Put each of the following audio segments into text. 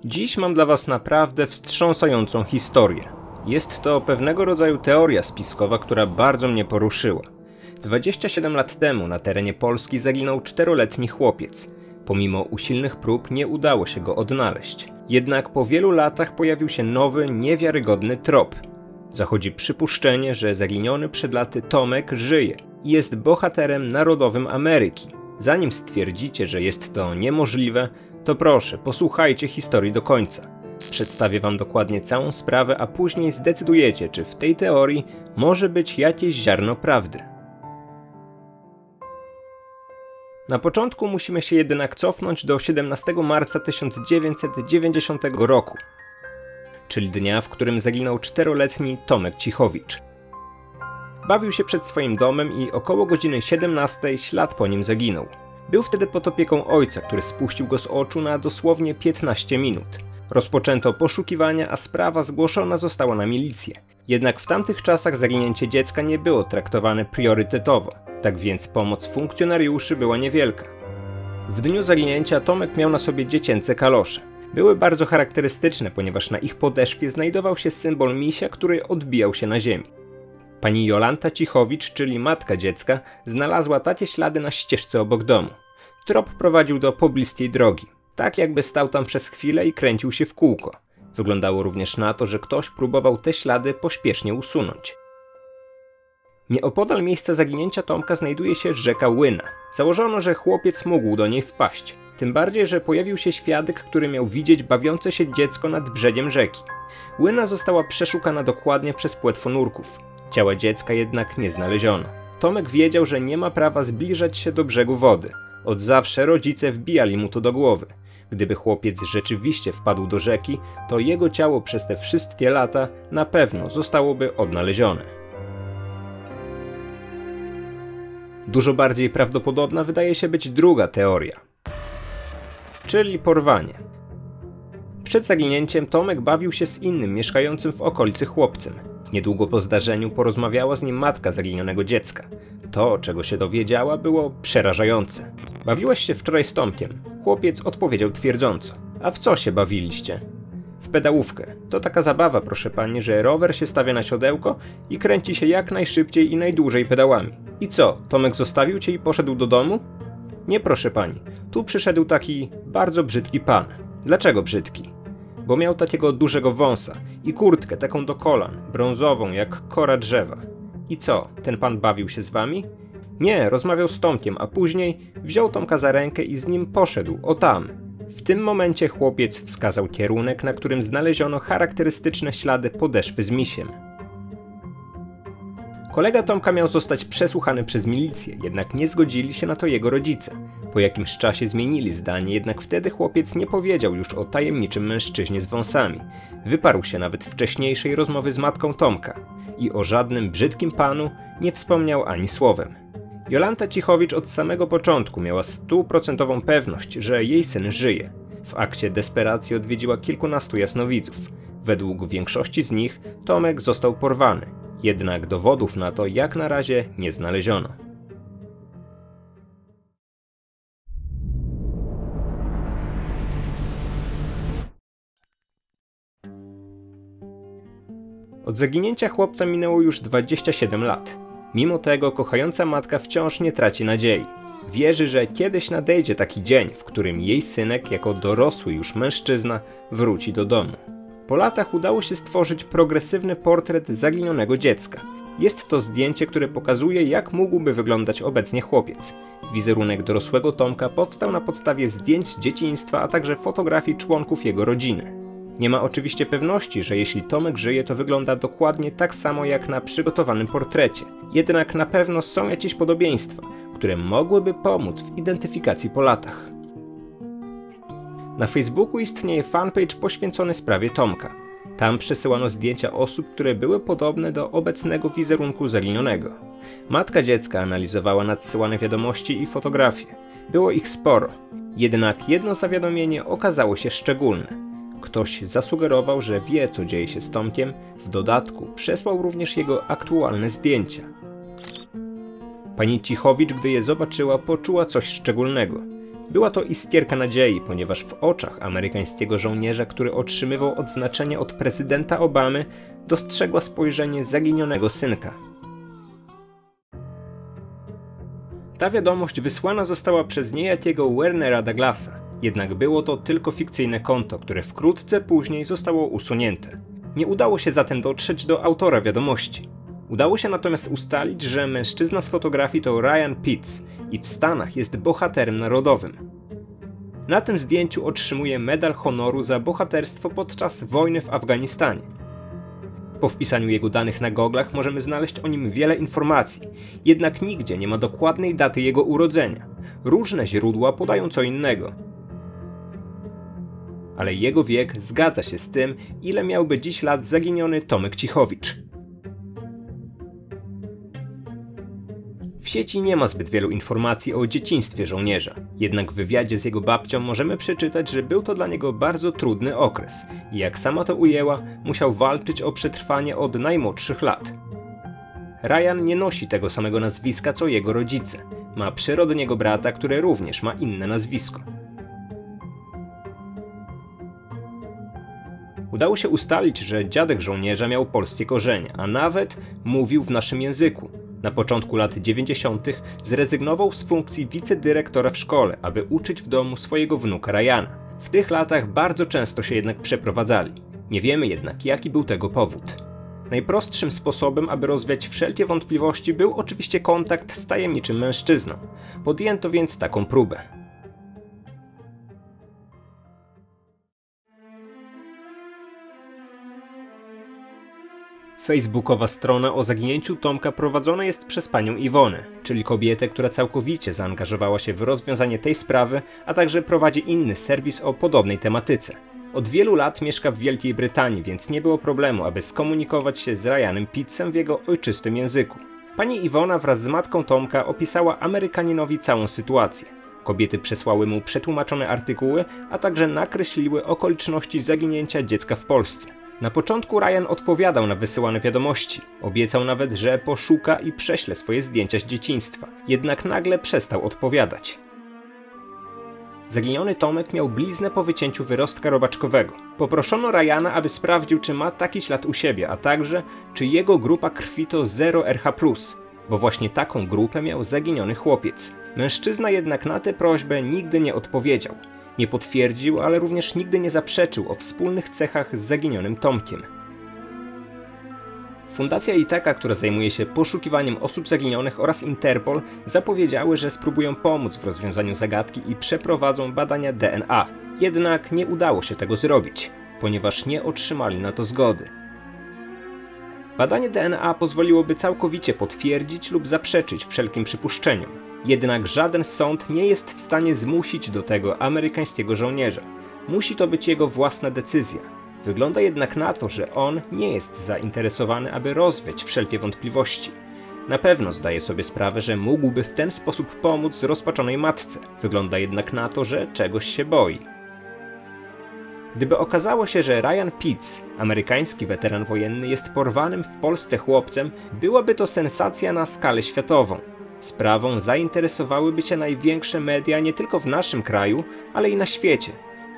Dziś mam dla was naprawdę wstrząsającą historię. Jest to pewnego rodzaju teoria spiskowa, która bardzo mnie poruszyła. 27 lat temu na terenie Polski zaginął 4-letni chłopiec. Pomimo usilnych prób nie udało się go odnaleźć. Jednak po wielu latach pojawił się nowy, niewiarygodny trop. Zachodzi przypuszczenie, że zaginiony przed laty Tomek żyje i jest bohaterem narodowym Ameryki. Zanim stwierdzicie, że jest to niemożliwe, to proszę, posłuchajcie historii do końca. Przedstawię wam dokładnie całą sprawę, a później zdecydujecie, czy w tej teorii może być jakieś ziarno prawdy. Na początku musimy się jednak cofnąć do 17 marca 1990 roku, czyli dnia, w którym zaginął 4-letni Tomek Cichowicz. Bawił się przed swoim domem i około godziny 17 ślad po nim zaginął. Był wtedy pod opieką ojca, który spuścił go z oczu na dosłownie 15 minut. Rozpoczęto poszukiwania, a sprawa zgłoszona została na milicję. Jednak w tamtych czasach zaginięcie dziecka nie było traktowane priorytetowo, tak więc pomoc funkcjonariuszy była niewielka. W dniu zaginięcia Tomek miał na sobie dziecięce kalosze. Były bardzo charakterystyczne, ponieważ na ich podeszwie znajdował się symbol misia, który odbijał się na ziemi. Pani Jolanta Cichowicz, czyli matka dziecka, znalazła takie ślady na ścieżce obok domu. Trop prowadził do pobliskiej drogi. Tak jakby stał tam przez chwilę i kręcił się w kółko. Wyglądało również na to, że ktoś próbował te ślady pośpiesznie usunąć. Nieopodal miejsca zaginięcia Tomka znajduje się rzeka Łyna. Założono, że chłopiec mógł do niej wpaść. Tym bardziej, że pojawił się świadek, który miał widzieć bawiące się dziecko nad brzegiem rzeki. Łyna została przeszukana dokładnie przez płetwonurków. Ciała dziecka jednak nie znaleziono. Tomek wiedział, że nie ma prawa zbliżać się do brzegu wody. Od zawsze rodzice wbijali mu to do głowy. Gdyby chłopiec rzeczywiście wpadł do rzeki, to jego ciało przez te wszystkie lata na pewno zostałoby odnalezione. Dużo bardziej prawdopodobna wydaje się być druga teoria, czyli porwanie. Przed zaginięciem Tomek bawił się z innym mieszkającym w okolicy chłopcem. Niedługo po zdarzeniu porozmawiała z nim matka zaginionego dziecka. To, czego się dowiedziała, było przerażające. Bawiłaś się wczoraj z Tomkiem? Chłopiec odpowiedział twierdząco. A w co się bawiliście? W pedałówkę. To taka zabawa, proszę pani, że rower się stawia na siodełko i kręci się jak najszybciej i najdłużej pedałami. I co, Tomek zostawił cię i poszedł do domu? Nie, proszę pani. Tu przyszedł taki bardzo brzydki pan. Dlaczego brzydki? Bo miał takiego dużego wąsa i kurtkę taką do kolan, brązową jak kora drzewa. I co, ten pan bawił się z wami? Nie, rozmawiał z Tomkiem, a później wziął Tomka za rękę i z nim poszedł, o tam. W tym momencie chłopiec wskazał kierunek, na którym znaleziono charakterystyczne ślady podeszwy z misiem. Kolega Tomka miał zostać przesłuchany przez milicję, jednak nie zgodzili się na to jego rodzice. Po jakimś czasie zmienili zdanie, jednak wtedy chłopiec nie powiedział już o tajemniczym mężczyźnie z wąsami. Wyparł się nawet wcześniejszej rozmowy z matką Tomka i o żadnym brzydkim panu nie wspomniał ani słowem. Jolanta Cichowicz od samego początku miała 100% pewność, że jej syn żyje. W akcie desperacji odwiedziła kilkunastu jasnowidzów. Według większości z nich Tomek został porwany, jednak dowodów na to jak na razie nie znaleziono. Od zaginięcia chłopca minęło już 27 lat. Mimo tego kochająca matka wciąż nie traci nadziei. Wierzy, że kiedyś nadejdzie taki dzień, w którym jej synek, jako dorosły już mężczyzna, wróci do domu. Po latach udało się stworzyć progresywny portret zaginionego dziecka. Jest to zdjęcie, które pokazuje, jak mógłby wyglądać obecnie chłopiec. Wizerunek dorosłego Tomka powstał na podstawie zdjęć z dzieciństwa, a także fotografii członków jego rodziny. Nie ma oczywiście pewności, że jeśli Tomek żyje, to wygląda dokładnie tak samo jak na przygotowanym portrecie. Jednak na pewno są jakieś podobieństwa, które mogłyby pomóc w identyfikacji po latach. Na Facebooku istnieje fanpage poświęcony sprawie Tomka. Tam przesyłano zdjęcia osób, które były podobne do obecnego wizerunku zaginionego. Matka dziecka analizowała nadsyłane wiadomości i fotografie. Było ich sporo, jednak jedno zawiadomienie okazało się szczególne. Ktoś zasugerował, że wie, co dzieje się z Tomkiem, w dodatku przesłał również jego aktualne zdjęcia. Pani Cichowicz, gdy je zobaczyła, poczuła coś szczególnego. Była to iskierka nadziei, ponieważ w oczach amerykańskiego żołnierza, który otrzymywał odznaczenie od prezydenta Obamy, dostrzegła spojrzenie zaginionego synka. Ta wiadomość wysłana została przez niejakiego Wernera Douglasa, jednak było to tylko fikcyjne konto, które wkrótce później zostało usunięte. Nie udało się zatem dotrzeć do autora wiadomości. Udało się natomiast ustalić, że mężczyzna z fotografii to Ryan Pitts i w Stanach jest bohaterem narodowym. Na tym zdjęciu otrzymuje Medal Honoru za bohaterstwo podczas wojny w Afganistanie. Po wpisaniu jego danych na goglach możemy znaleźć o nim wiele informacji, jednak nigdzie nie ma dokładnej daty jego urodzenia. Różne źródła podają co innego. Ale jego wiek zgadza się z tym, ile miałby dziś lat zaginiony Tomek Cichowicz. W sieci nie ma zbyt wielu informacji o dzieciństwie żołnierza, jednak w wywiadzie z jego babcią możemy przeczytać, że był to dla niego bardzo trudny okres i jak sama to ujęła, musiał walczyć o przetrwanie od najmłodszych lat. Ryan nie nosi tego samego nazwiska co jego rodzice, ma przyrodniego brata, który również ma inne nazwisko. Udało się ustalić, że dziadek żołnierza miał polskie korzenie, a nawet mówił w naszym języku. Na początku lat 90. zrezygnował z funkcji wicedyrektora w szkole, aby uczyć w domu swojego wnuka Ryana. W tych latach bardzo często się jednak przeprowadzali. Nie wiemy jednak, jaki był tego powód. Najprostszym sposobem, aby rozwiać wszelkie wątpliwości, był oczywiście kontakt z tajemniczym mężczyzną. Podjęto więc taką próbę. Facebookowa strona o zaginięciu Tomka prowadzona jest przez panią Iwonę, czyli kobietę, która całkowicie zaangażowała się w rozwiązanie tej sprawy, a także prowadzi inny serwis o podobnej tematyce. Od wielu lat mieszka w Wielkiej Brytanii, więc nie było problemu, aby skomunikować się z Ryanem Pittsem w jego ojczystym języku. Pani Iwona wraz z matką Tomka opisała Amerykaninowi całą sytuację. Kobiety przesłały mu przetłumaczone artykuły, a także nakreśliły okoliczności zaginięcia dziecka w Polsce. Na początku Ryan odpowiadał na wysyłane wiadomości. Obiecał nawet, że poszuka i prześle swoje zdjęcia z dzieciństwa. Jednak nagle przestał odpowiadać. Zaginiony Tomek miał bliznę po wycięciu wyrostka robaczkowego. Poproszono Ryana, aby sprawdził, czy ma taki ślad u siebie, a także, czy jego grupa krwi to 0RH+, bo właśnie taką grupę miał zaginiony chłopiec. Mężczyzna jednak na tę prośbę nigdy nie odpowiedział. Nie potwierdził, ale również nigdy nie zaprzeczył o wspólnych cechach z zaginionym Tomkiem. Fundacja Itaka, która zajmuje się poszukiwaniem osób zaginionych, oraz Interpol zapowiedziały, że spróbują pomóc w rozwiązaniu zagadki i przeprowadzą badania DNA. Jednak nie udało się tego zrobić, ponieważ nie otrzymali na to zgody. Badanie DNA pozwoliłoby całkowicie potwierdzić lub zaprzeczyć wszelkim przypuszczeniom. Jednak żaden sąd nie jest w stanie zmusić do tego amerykańskiego żołnierza. Musi to być jego własna decyzja. Wygląda jednak na to, że on nie jest zainteresowany, aby rozwiać wszelkie wątpliwości. Na pewno zdaje sobie sprawę, że mógłby w ten sposób pomóc rozpaczonej matce. Wygląda jednak na to, że czegoś się boi. Gdyby okazało się, że Ryan Pitts, amerykański weteran wojenny, jest porwanym w Polsce chłopcem, byłaby to sensacja na skalę światową. Sprawą zainteresowałyby się największe media nie tylko w naszym kraju, ale i na świecie.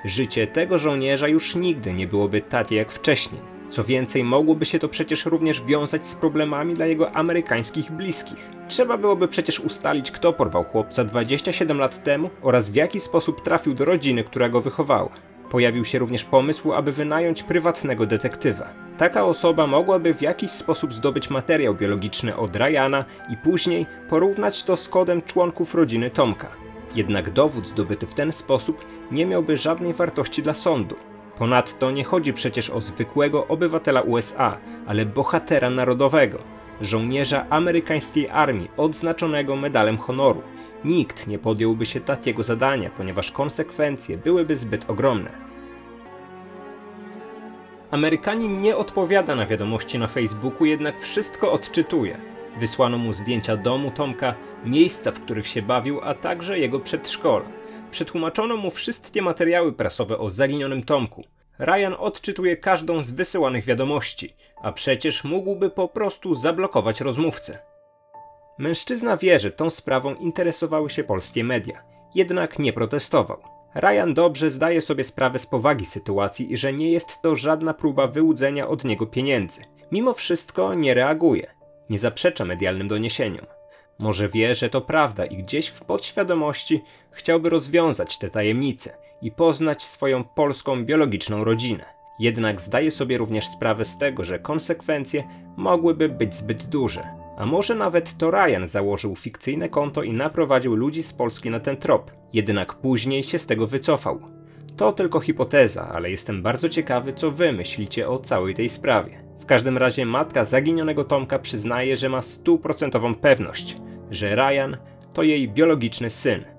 Życie tego żołnierza już nigdy nie byłoby takie jak wcześniej. Co więcej, mogłoby się to przecież również wiązać z problemami dla jego amerykańskich bliskich. Trzeba byłoby przecież ustalić, kto porwał chłopca 27 lat temu oraz w jaki sposób trafił do rodziny, która go wychowała. Pojawił się również pomysł, aby wynająć prywatnego detektywa. Taka osoba mogłaby w jakiś sposób zdobyć materiał biologiczny od Ryana i później porównać to z kodem członków rodziny Tomka. Jednak dowód zdobyty w ten sposób nie miałby żadnej wartości dla sądu. Ponadto nie chodzi przecież o zwykłego obywatela USA, ale bohatera narodowego, żołnierza amerykańskiej armii odznaczonego Medalem Honoru. Nikt nie podjąłby się takiego zadania, ponieważ konsekwencje byłyby zbyt ogromne. Amerykanin nie odpowiada na wiadomości na Facebooku, jednak wszystko odczytuje. Wysłano mu zdjęcia domu Tomka, miejsca, w których się bawił, a także jego przedszkola. Przetłumaczono mu wszystkie materiały prasowe o zaginionym Tomku. Ryan odczytuje każdą z wysyłanych wiadomości, a przecież mógłby po prostu zablokować rozmówcę. Mężczyzna wie, że tą sprawą interesowały się polskie media. jednak nie protestował. Ryan dobrze zdaje sobie sprawę z powagi sytuacji i że nie jest to żadna próba wyłudzenia od niego pieniędzy. Mimo wszystko nie reaguje. Nie zaprzecza medialnym doniesieniom. Może wie, że to prawda i gdzieś w podświadomości chciałby rozwiązać tę tajemnicę i poznać swoją polską biologiczną rodzinę. Jednak zdaje sobie również sprawę z tego, że konsekwencje mogłyby być zbyt duże. A może nawet to Ryan założył fikcyjne konto i naprowadził ludzi z Polski na ten trop, jednak później się z tego wycofał. To tylko hipoteza, ale jestem bardzo ciekawy, co wy myślicie o całej tej sprawie. W każdym razie matka zaginionego Tomka przyznaje, że ma 100% pewność, że Ryan to jej biologiczny syn.